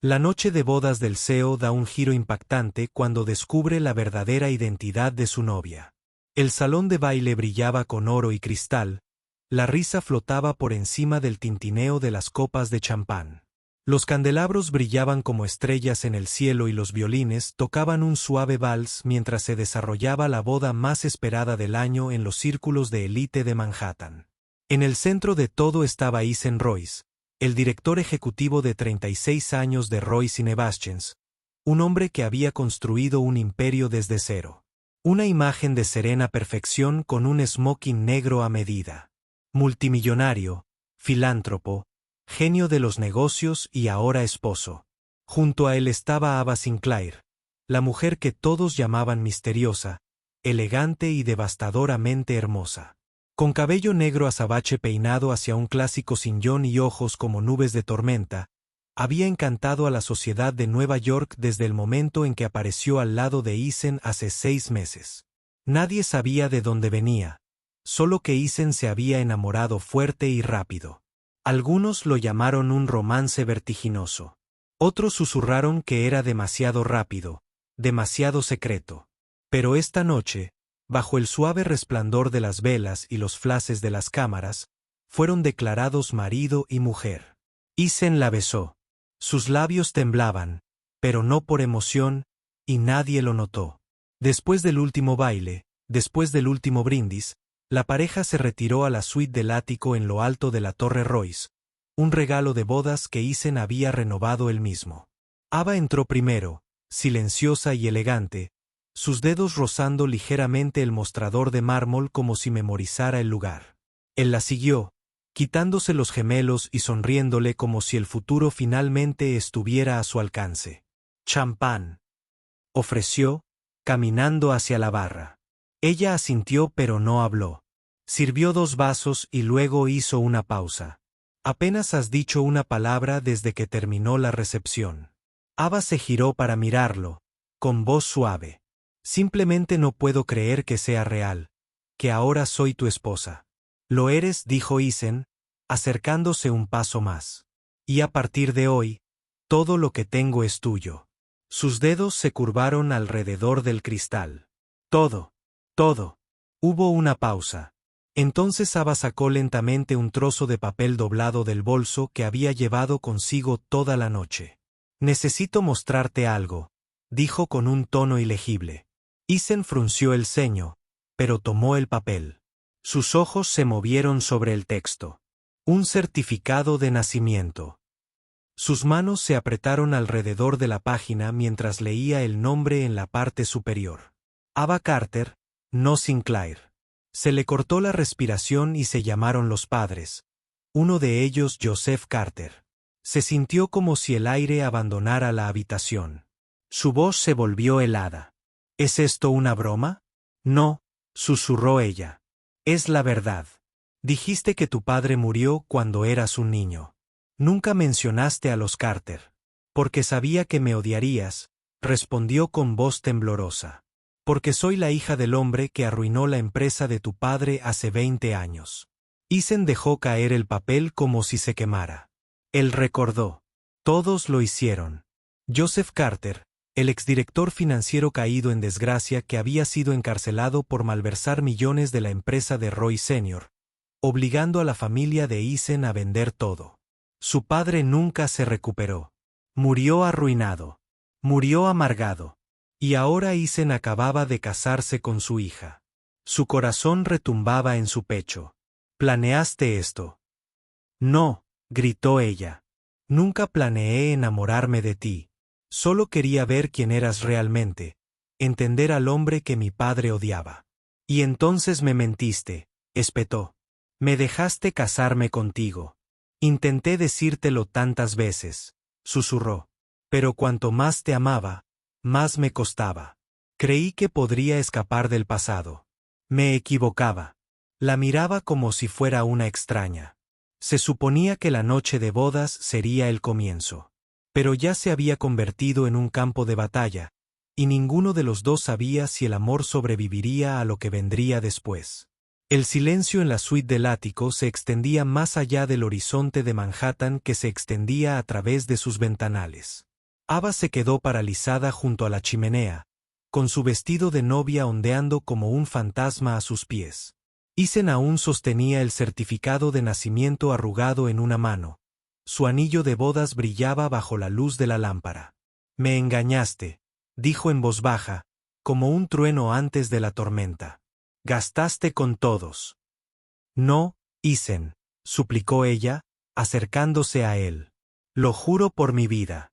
La noche de bodas del CEO da un giro impactante cuando descubre la verdadera identidad de su novia. El salón de baile brillaba con oro y cristal, la risa flotaba por encima del tintineo de las copas de champán. Los candelabros brillaban como estrellas en el cielo y los violines tocaban un suave vals mientras se desarrollaba la boda más esperada del año en los círculos de élite de Manhattan. En el centro de todo estaba Eisen Royce, el director ejecutivo de 36 años de Royce & Nevaschens, un hombre que había construido un imperio desde cero. Una imagen de serena perfección con un smoking negro a medida. Multimillonario, filántropo, genio de los negocios y ahora esposo. Junto a él estaba Ava Sinclair, la mujer que todos llamaban misteriosa, elegante y devastadoramente hermosa. Con cabello negro azabache peinado hacia un clásico cinchón y ojos como nubes de tormenta, había encantado a la sociedad de Nueva York desde el momento en que apareció al lado de Eisen hace 6 meses. Nadie sabía de dónde venía, solo que Eisen se había enamorado fuerte y rápido. Algunos lo llamaron un romance vertiginoso. Otros susurraron que era demasiado rápido, demasiado secreto. Pero esta noche, bajo el suave resplandor de las velas y los flashes de las cámaras, fueron declarados marido y mujer. Eisen la besó. Sus labios temblaban, pero no por emoción, y nadie lo notó. Después del último baile, después del último brindis, la pareja se retiró a la suite del ático en lo alto de la Torre Royce, un regalo de bodas que Eisen había renovado él mismo. Ava entró primero, silenciosa y elegante, sus dedos rozando ligeramente el mostrador de mármol como si memorizara el lugar. Él la siguió, quitándose los gemelos y sonriéndole como si el futuro finalmente estuviera a su alcance. «Champán», ofreció, caminando hacia la barra. Ella asintió pero no habló. Sirvió 2 vasos y luego hizo una pausa. «Apenas has dicho una palabra desde que terminó la recepción». Ava se giró para mirarlo, con voz suave. «Simplemente no puedo creer que sea real, que ahora soy tu esposa». «Lo eres», dijo Eisen, acercándose un paso más. «Y a partir de hoy, todo lo que tengo es tuyo». Sus dedos se curvaron alrededor del cristal. «Todo. Todo». Hubo una pausa. Entonces Ava sacó lentamente un trozo de papel doblado del bolso que había llevado consigo toda la noche. «Necesito mostrarte algo», dijo con un tono ilegible. Eisen frunció el ceño, pero tomó el papel. Sus ojos se movieron sobre el texto. Un certificado de nacimiento. Sus manos se apretaron alrededor de la página mientras leía el nombre en la parte superior. Ava Carter, no Sinclair. Se le cortó la respiración y se llamaron los padres. Uno de ellos Joseph Carter. Se sintió como si el aire abandonara la habitación. Su voz se volvió helada. «¿Es esto una broma?» «No», susurró ella. «Es la verdad. Dijiste que tu padre murió cuando eras un niño. Nunca mencionaste a los Carter». «Porque sabía que me odiarías», respondió con voz temblorosa. «Porque soy la hija del hombre que arruinó la empresa de tu padre hace 20 años». Eisen dejó caer el papel como si se quemara. Él recordó. Todos lo hicieron. Joseph Carter, el exdirector financiero caído en desgracia que había sido encarcelado por malversar millones de la empresa de Roy Sr., obligando a la familia de Eisen a vender todo. Su padre nunca se recuperó. Murió arruinado. Murió amargado. Y ahora Eisen acababa de casarse con su hija. Su corazón retumbaba en su pecho. «¿Planeaste esto?» «No», gritó ella. «Nunca planeé enamorarme de ti. Solo quería ver quién eras realmente, entender al hombre que mi padre odiaba». «Y entonces me mentiste», espetó. «Me dejaste casarme contigo. Intenté decírtelo tantas veces», susurró. «Pero cuanto más te amaba, más me costaba. Creí que podría escapar del pasado. Me equivocaba». La miraba como si fuera una extraña. Se suponía que la noche de bodas sería el comienzo. Pero ya se había convertido en un campo de batalla, y ninguno de los dos sabía si el amor sobreviviría a lo que vendría después. El silencio en la suite del ático se extendía más allá del horizonte de Manhattan que se extendía a través de sus ventanales. Ava se quedó paralizada junto a la chimenea, con su vestido de novia ondeando como un fantasma a sus pies. Isen aún sostenía el certificado de nacimiento arrugado en una mano. Su anillo de bodas brillaba bajo la luz de la lámpara. «Me engañaste», dijo en voz baja, como un trueno antes de la tormenta. «Gastaste con todos». «No, Isen», suplicó ella, acercándose a él. «Lo juro por mi vida.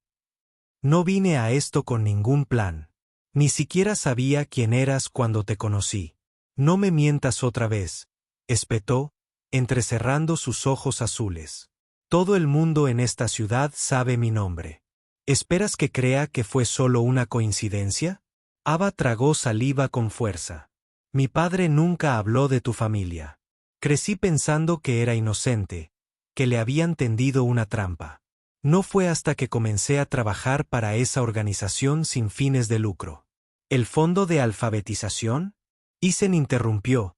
No vine a esto con ningún plan. Ni siquiera sabía quién eras cuando te conocí. No me mientas otra vez», espetó, entrecerrando sus ojos azules. «Todo el mundo en esta ciudad sabe mi nombre. ¿Esperas que crea que fue solo una coincidencia?» Ava tragó saliva con fuerza. «Mi padre nunca habló de tu familia. Crecí pensando que era inocente, que le habían tendido una trampa. No fue hasta que comencé a trabajar para esa organización sin fines de lucro». «¿El fondo de alfabetización?», Isen interrumpió.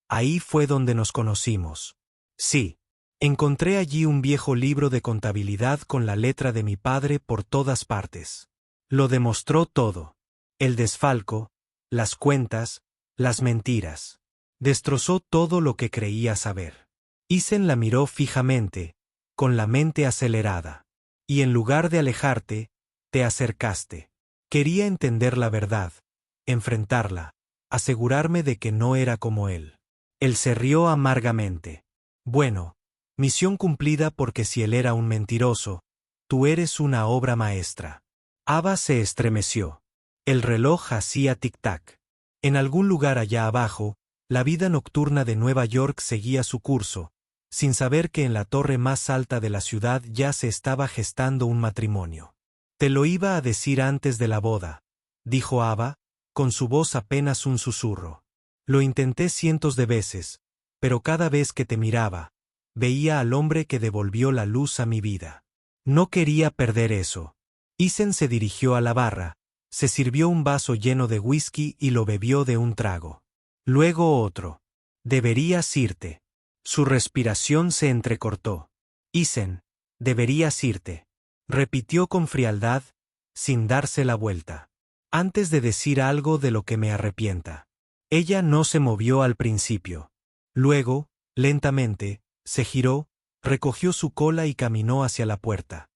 «Ahí fue donde nos conocimos». «Sí. Encontré allí un viejo libro de contabilidad con la letra de mi padre por todas partes. Lo demostró todo. El desfalco, las cuentas, las mentiras. Destrozó todo lo que creía saber». Isen la miró fijamente, con la mente acelerada. «Y en lugar de alejarte, te acercaste. Quería entender la verdad, enfrentarla, asegurarme de que no era como él». Él se rió amargamente. «Bueno, misión cumplida, porque si él era un mentiroso, tú eres una obra maestra». Ava se estremeció. El reloj hacía tic-tac. En algún lugar allá abajo, la vida nocturna de Nueva York seguía su curso, sin saber que en la torre más alta de la ciudad ya se estaba gestando un matrimonio. «Te lo iba a decir antes de la boda», dijo Ava, con su voz apenas un susurro. «Lo intenté cientos de veces, pero cada vez que te miraba, veía al hombre que devolvió la luz a mi vida. No quería perder eso». Isen se dirigió a la barra, se sirvió un vaso lleno de whisky y lo bebió de un trago. Luego otro. «Deberías irte». Su respiración se entrecortó. «Isen, deberías irte», repitió con frialdad, sin darse la vuelta. «Antes de decir algo de lo que me arrepienta». Ella no se movió al principio. Luego, lentamente, se giró, recogió su cola y caminó hacia la puerta.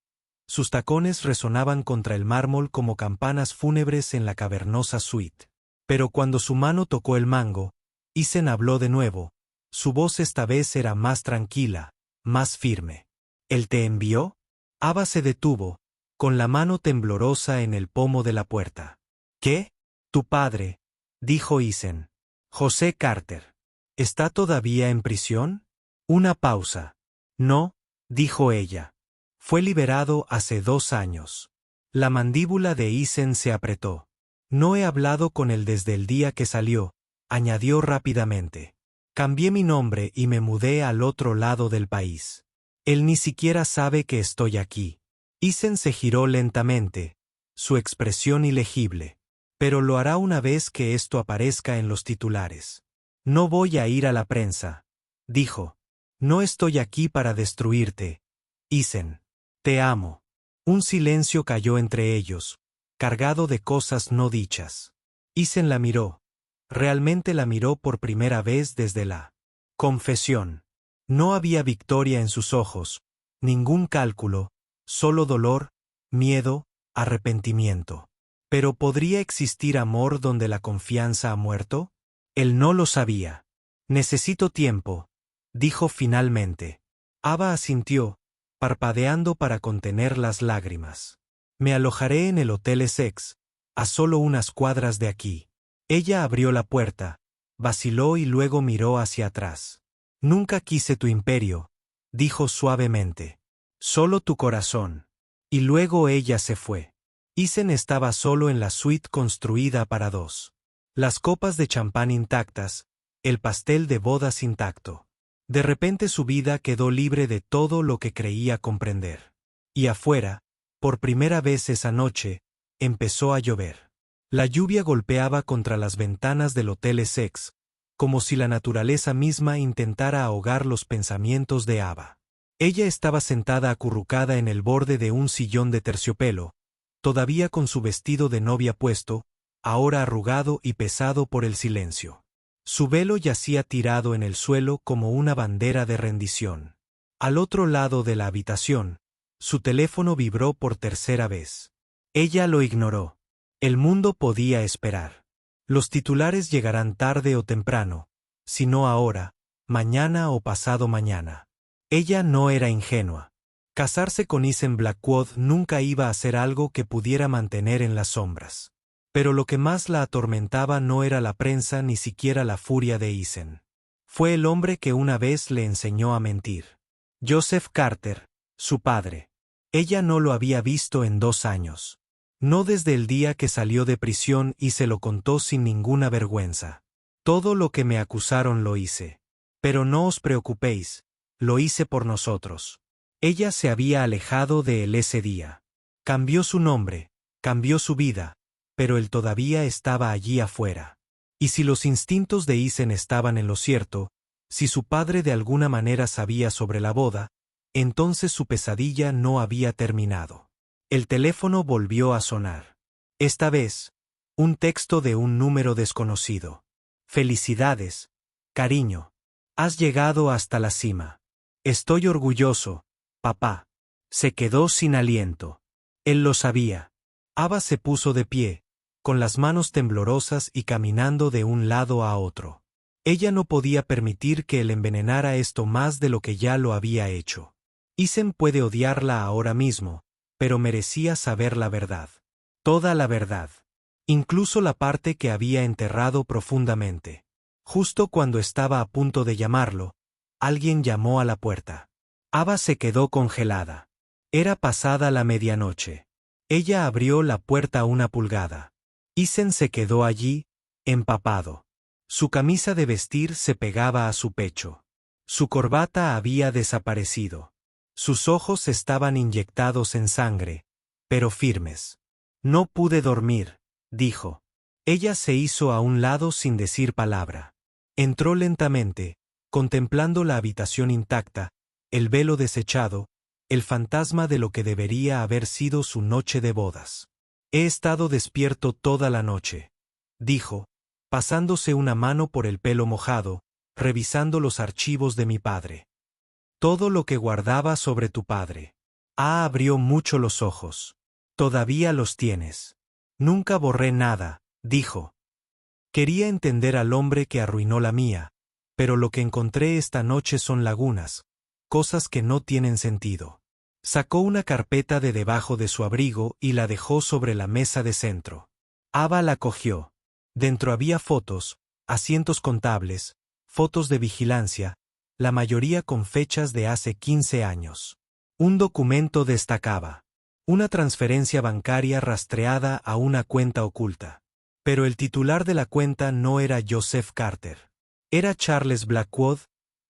Sus tacones resonaban contra el mármol como campanas fúnebres en la cavernosa suite. Pero cuando su mano tocó el mango, Isen habló de nuevo. Su voz esta vez era más tranquila, más firme. «¿Él te envió?». Ava se detuvo, con la mano temblorosa en el pomo de la puerta. «¿Qué?». «Tu padre», dijo Isen. «José Carter. ¿Está todavía en prisión?». Una pausa. «No», dijo ella. «Fue liberado hace 2 años». La mandíbula de Isen se apretó. «No he hablado con él desde el día que salió», añadió rápidamente. «Cambié mi nombre y me mudé al otro lado del país. Él ni siquiera sabe que estoy aquí». Isen se giró lentamente, su expresión ilegible. «Pero lo hará una vez que esto aparezca en los titulares». «No voy a ir a la prensa», dijo. «No estoy aquí para destruirte, Isen. Te amo». Un silencio cayó entre ellos, cargado de cosas no dichas. Isen la miró. Realmente la miró por primera vez desde la confesión. No había victoria en sus ojos, ningún cálculo, solo dolor, miedo, arrepentimiento. ¿Pero podría existir amor donde la confianza ha muerto? Él no lo sabía. «Necesito tiempo», dijo finalmente. Ava asintió, parpadeando para contener las lágrimas. «Me alojaré en el Hotel Essex, a solo unas cuadras de aquí». Ella abrió la puerta, vaciló y luego miró hacia atrás. «Nunca quise tu imperio», dijo suavemente. «Solo tu corazón». Y luego ella se fue. Isen estaba solo en la suite construida para 2. Las copas de champán intactas, el pastel de bodas intacto. De repente su vida quedó libre de todo lo que creía comprender. Y afuera, por primera vez esa noche, empezó a llover. La lluvia golpeaba contra las ventanas del Hotel Essex, como si la naturaleza misma intentara ahogar los pensamientos de Ava. Ella estaba sentada acurrucada en el borde de un sillón de terciopelo, todavía con su vestido de novia puesto, ahora arrugado y pesado por el silencio. Su velo yacía tirado en el suelo como una bandera de rendición. Al otro lado de la habitación, su teléfono vibró por tercera vez. Ella lo ignoró. El mundo podía esperar. Los titulares llegarán tarde o temprano, si no ahora, mañana o pasado mañana. Ella no era ingenua. Casarse con Isen Blackwood nunca iba a ser algo que pudiera mantener en las sombras. Pero lo que más la atormentaba no era la prensa ni siquiera la furia de Isen. Fue el hombre que una vez le enseñó a mentir. Joseph Carter, su padre. Ella no lo había visto en 2 años. No desde el día que salió de prisión y se lo contó sin ninguna vergüenza. Todo lo que me acusaron lo hice. Pero no os preocupéis, lo hice por nosotros. Ella se había alejado de él ese día. Cambió su nombre, cambió su vida, pero él todavía estaba allí afuera. Y si los instintos de Isen estaban en lo cierto, si su padre de alguna manera sabía sobre la boda, entonces su pesadilla no había terminado. El teléfono volvió a sonar. Esta vez, un texto de un número desconocido. Felicidades, cariño. Has llegado hasta la cima. Estoy orgulloso, papá. Se quedó sin aliento. Él lo sabía. Ava se puso de pie, con las manos temblorosas y caminando de un lado a otro. Ella no podía permitir que él envenenara esto más de lo que ya lo había hecho. Isen puede odiarla ahora mismo, pero merecía saber la verdad. Toda la verdad. Incluso la parte que había enterrado profundamente. Justo cuando estaba a punto de llamarlo, alguien llamó a la puerta. Ava se quedó congelada. Era pasada la medianoche. Ella abrió la puerta 1 pulgada. Isen se quedó allí, empapado. Su camisa de vestir se pegaba a su pecho. Su corbata había desaparecido. Sus ojos estaban inyectados en sangre, pero firmes. No pude dormir, dijo. Ella se hizo a un lado sin decir palabra. Entró lentamente, contemplando la habitación intacta, el velo desechado, el fantasma de lo que debería haber sido su noche de bodas. He estado despierto toda la noche, dijo, pasándose una mano por el pelo mojado, revisando los archivos de mi padre. Todo lo que guardaba sobre tu padre. Abrió mucho los ojos. Todavía los tienes. Nunca borré nada, dijo. Quería entender al hombre que arruinó la mía, pero lo que encontré esta noche son lagunas, cosas que no tienen sentido. Sacó una carpeta de debajo de su abrigo y la dejó sobre la mesa de centro. Ava la cogió. Dentro había fotos, asientos contables, fotos de vigilancia, la mayoría con fechas de hace 15 años. Un documento destacaba. Una transferencia bancaria rastreada a una cuenta oculta. Pero el titular de la cuenta no era Joseph Carter. Era Charles Blackwood,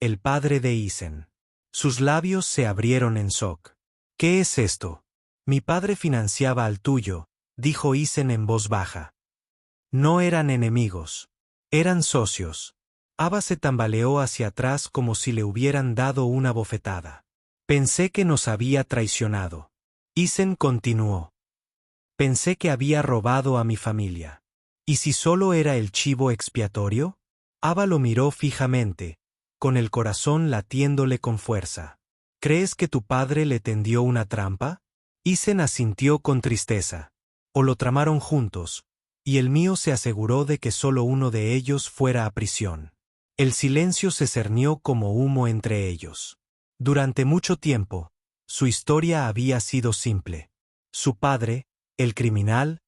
el padre de Isen. Sus labios se abrieron en shock. ¿Qué es esto? Mi padre financiaba al tuyo, dijo Isen en voz baja. No eran enemigos. Eran socios. Ava se tambaleó hacia atrás como si le hubieran dado una bofetada. Pensé que nos había traicionado. Isen continuó. Pensé que había robado a mi familia. ¿Y si solo era el chivo expiatorio? Ava lo miró fijamente, con el corazón latiéndole con fuerza. ¿Crees que tu padre le tendió una trampa? Isen asintió con tristeza. O lo tramaron juntos, y el mío se aseguró de que solo uno de ellos fuera a prisión. El silencio se cernió como humo entre ellos. Durante mucho tiempo, su historia había sido simple. Su padre, el criminal,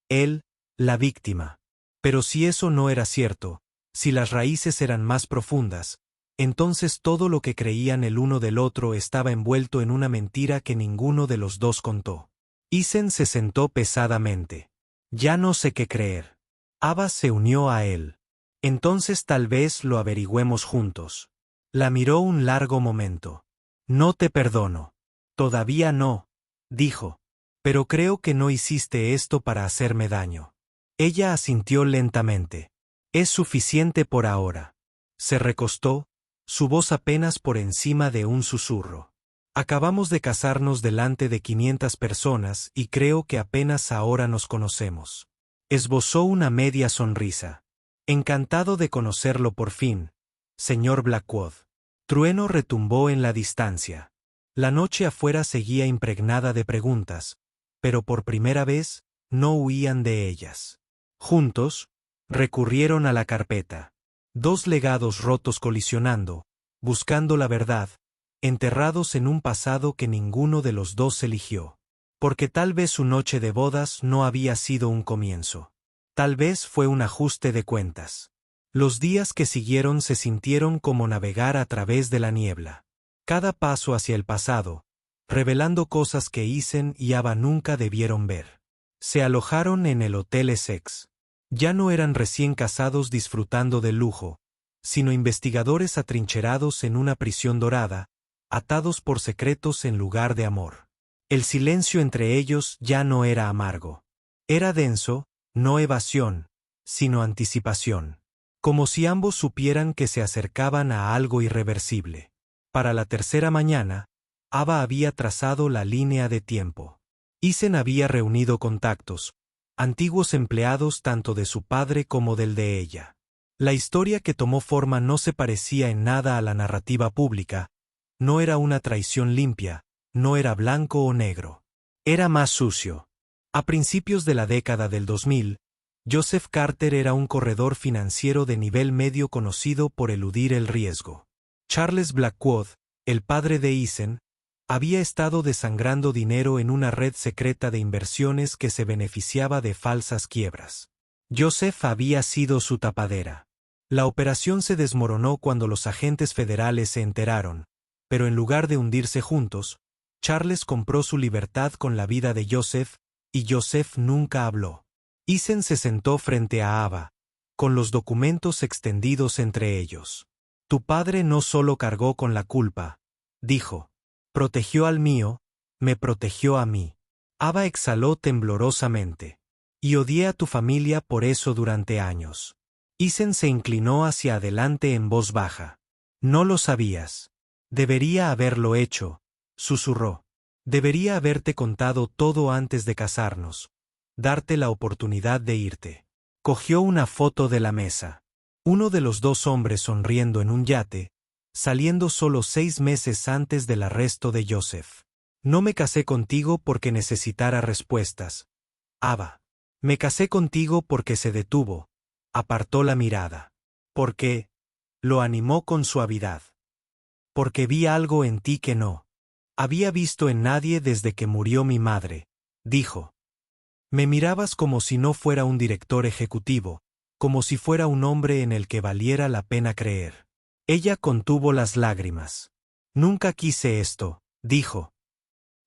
él, la víctima. Pero si eso no era cierto, si las raíces eran más profundas, entonces todo lo que creían el uno del otro estaba envuelto en una mentira que ninguno de los dos contó. Isen se sentó pesadamente. Ya no sé qué creer. Ava se unió a él. Entonces tal vez lo averigüemos juntos. La miró un largo momento. No te perdono. Todavía no, dijo. Pero creo que no hiciste esto para hacerme daño. Ella asintió lentamente. Es suficiente por ahora. Se recostó, su voz apenas por encima de un susurro. Acabamos de casarnos delante de 500 personas y creo que apenas ahora nos conocemos. Esbozó una media sonrisa. Encantado de conocerlo por fin, señor Blackwood. Trueno retumbó en la distancia. La noche afuera seguía impregnada de preguntas, pero por primera vez, no huían de ellas. Juntos, recurrieron a la carpeta. Dos legados rotos colisionando, buscando la verdad, enterrados en un pasado que ninguno de los dos eligió. Porque tal vez su noche de bodas no había sido un comienzo. Tal vez fue un ajuste de cuentas. Los días que siguieron se sintieron como navegar a través de la niebla. Cada paso hacia el pasado, revelando cosas que Ethan y Ava nunca debieron ver. Se alojaron en el Hotel Essex. Ya no eran recién casados disfrutando del lujo, sino investigadores atrincherados en una prisión dorada, atados por secretos en lugar de amor. El silencio entre ellos ya no era amargo. Era denso, no evasión, sino anticipación. Como si ambos supieran que se acercaban a algo irreversible. Para la tercera mañana, Ava había trazado la línea de tiempo. Ethan había reunido contactos, antiguos empleados tanto de su padre como del de ella. La historia que tomó forma no se parecía en nada a la narrativa pública, no era una traición limpia, no era blanco o negro. Era más sucio. A principios de la década del 2000, Joseph Carter era un corredor financiero de nivel medio conocido por eludir el riesgo. Charles Blackwood, el padre de Ethan, había estado desangrando dinero en una red secreta de inversiones que se beneficiaba de falsas quiebras. Joseph había sido su tapadera. La operación se desmoronó cuando los agentes federales se enteraron, pero en lugar de hundirse juntos, Charles compró su libertad con la vida de Joseph, y Joseph nunca habló. Ethan se sentó frente a Ava, con los documentos extendidos entre ellos. Tu padre no solo cargó con la culpa, dijo. Protegió al mío, me protegió a mí. Ava exhaló temblorosamente. Y odié a tu familia por eso durante años. Ethan se inclinó hacia adelante en voz baja. No lo sabías. Debería haberlo hecho, susurró. Debería haberte contado todo antes de casarnos. Darte la oportunidad de irte. Cogió una foto de la mesa. Uno de los dos hombres sonriendo en un yate, saliendo solo 6 meses antes del arresto de Joseph. No me casé contigo porque necesitara respuestas, Ava. Me casé contigo porque se detuvo, apartó la mirada. Porque, lo animó con suavidad. Porque vi algo en ti que no había visto en nadie desde que murió mi madre, dijo. Me mirabas como si no fuera un director ejecutivo, como si fuera un hombre en el que valiera la pena creer. Ella contuvo las lágrimas. Nunca quise esto, dijo.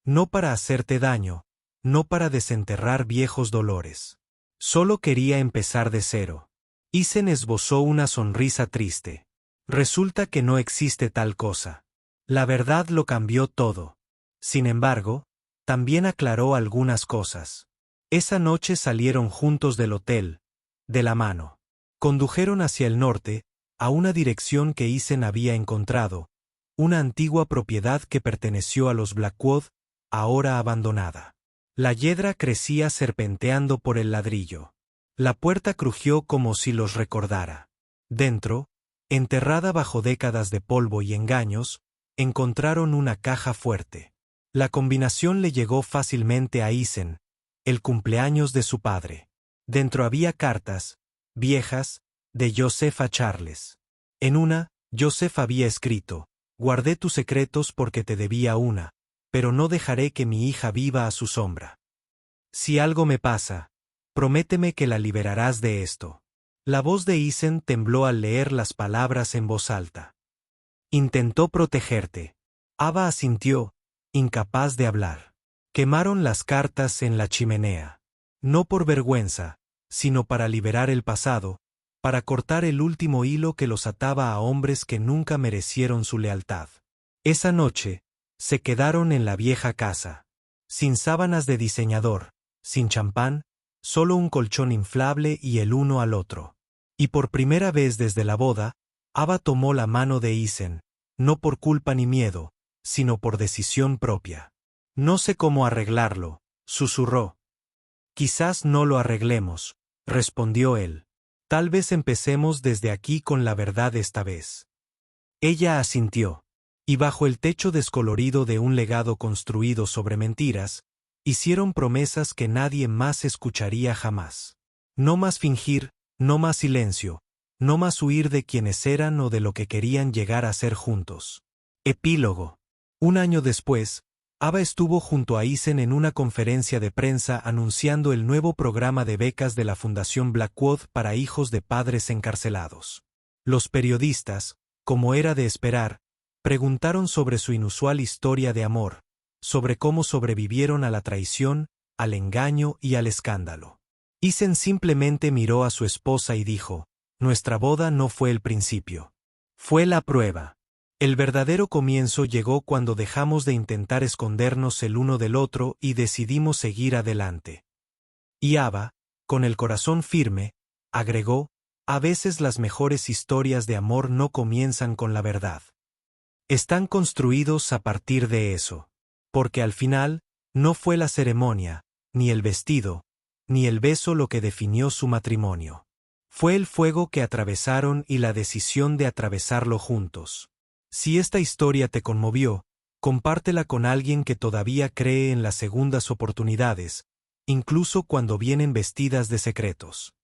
No para hacerte daño, no para desenterrar viejos dolores. Solo quería empezar de cero. Ethan esbozó una sonrisa triste. Resulta que no existe tal cosa. La verdad lo cambió todo. Sin embargo, también aclaró algunas cosas. Esa noche salieron juntos del hotel, de la mano. Condujeron hacia el norte, a una dirección que Ethan había encontrado, una antigua propiedad que perteneció a los Blackwood, ahora abandonada. La hiedra crecía serpenteando por el ladrillo. La puerta crujió como si los recordara. Dentro, enterrada bajo décadas de polvo y engaños, encontraron una caja fuerte. La combinación le llegó fácilmente a Ethan, el cumpleaños de su padre. Dentro había cartas, viejas, de Joseph a Charles. En una, Joseph había escrito, guardé tus secretos porque te debía una, pero no dejaré que mi hija viva a su sombra. Si algo me pasa, prométeme que la liberarás de esto. La voz de Ethan tembló al leer las palabras en voz alta. Intentó protegerte. Ava asintió, incapaz de hablar. Quemaron las cartas en la chimenea. No por vergüenza, sino para liberar el pasado, para cortar el último hilo que los ataba a hombres que nunca merecieron su lealtad. Esa noche, se quedaron en la vieja casa. Sin sábanas de diseñador, sin champán, solo un colchón inflable y el uno al otro. Y por primera vez desde la boda, Ava tomó la mano de Ethan, no por culpa ni miedo, sino por decisión propia. No sé cómo arreglarlo, susurró. Quizás no lo arreglemos, respondió él. Tal vez empecemos desde aquí con la verdad esta vez. Ella asintió. Y bajo el techo descolorido de un legado construido sobre mentiras, hicieron promesas que nadie más escucharía jamás. No más fingir, no más silencio, no más huir de quienes eran o de lo que querían llegar a ser juntos. Epílogo. Un año después, Ava estuvo junto a Eisen en una conferencia de prensa anunciando el nuevo programa de becas de la Fundación Blackwood para hijos de padres encarcelados. Los periodistas, como era de esperar, preguntaron sobre su inusual historia de amor, sobre cómo sobrevivieron a la traición, al engaño y al escándalo. Eisen simplemente miró a su esposa y dijo: «Nuestra boda no fue el principio. Fue la prueba. El verdadero comienzo llegó cuando dejamos de intentar escondernos el uno del otro y decidimos seguir adelante». Y Ava, con el corazón firme, agregó: «A veces las mejores historias de amor no comienzan con la verdad. Están construidos a partir de eso. Porque al final, no fue la ceremonia, ni el vestido, ni el beso lo que definió su matrimonio. Fue el fuego que atravesaron y la decisión de atravesarlo juntos». Si esta historia te conmovió, compártela con alguien que todavía cree en las segundas oportunidades, incluso cuando vienen vestidas de secretos.